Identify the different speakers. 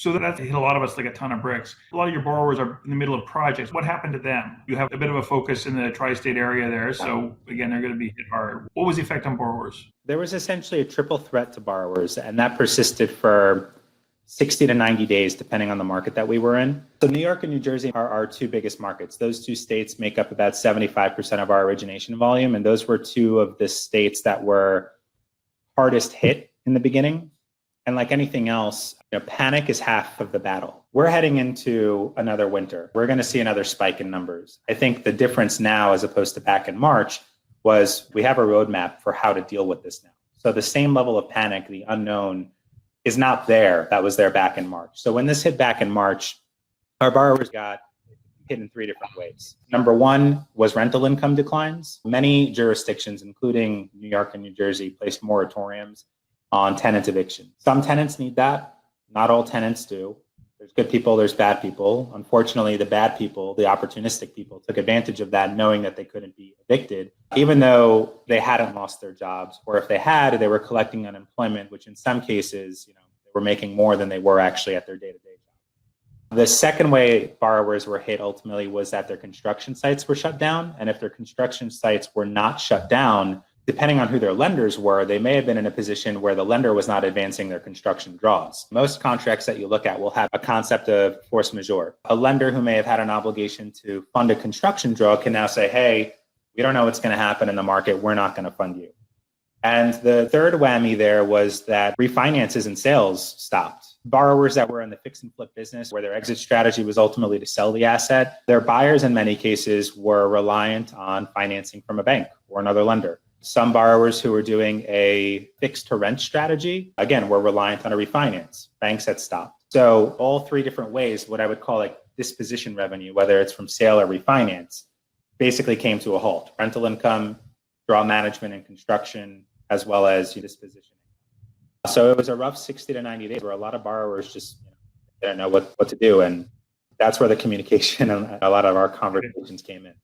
Speaker 1: So that hit a lot of us like a ton of bricks. A lot of your borrowers are in the middle of projects. What happened to them? You have a bit of a focus in the tri-state area there. So again, they're going to be hit hard. What was the effect on borrowers?
Speaker 2: There was essentially a triple threat to borrowers, and that persisted for 60 to 90 days, depending on the market that we were in. So New York and New Jersey are our two biggest markets. Those two states make up about 75% of our origination volume. And those were two of the states that were hardest hit in the beginning. And like anything else, panic is half of the battle. We're heading into another winter. We're going to see another spike in numbers. I think the difference now, as opposed to back in March, was we have a roadmap for how to deal with this now. So the same level of panic, the unknown, is not there that was there back in March. So when this hit back in March, our borrowers got hit in three different ways. Number one was rental income declines. Many jurisdictions, including New York and New Jersey, placed moratoriums on tenant eviction. Some tenants need that. Not all tenants do. There's good people, there's bad people. Unfortunately, the bad people, the opportunistic people, took advantage of that, knowing that they couldn't be evicted, even though they hadn't lost their jobs, or if they had, they were collecting unemployment, which in some cases, they were making more than they were actually at their day-to-day job. The second way borrowers were hit ultimately was that their construction sites were shut down. And if their construction sites were not shut down, depending on who their lenders were, they may have been in a position where the lender was not advancing their construction draws. Most contracts that you look at will have a concept of force majeure. A lender who may have had an obligation to fund a construction draw can now say, hey, we don't know what's going to happen in the market. We're not going to fund you. And the third whammy there was that refinances and sales stopped. Borrowers that were in the fix and flip business, where their exit strategy was ultimately to sell the asset, their buyers in many cases were reliant on financing from a bank or another lender. Some borrowers who were doing a fixed to rent strategy, again, were reliant on a refinance. Banks had stopped. So all three different ways, what I would call like disposition revenue, whether it's from sale or refinance, basically came to a halt. Rental income, draw management and construction, as well as disposition. So it was a rough 60 to 90 days where a lot of borrowers just didn't know what to do. And that's where the communication and a lot of our conversations came in.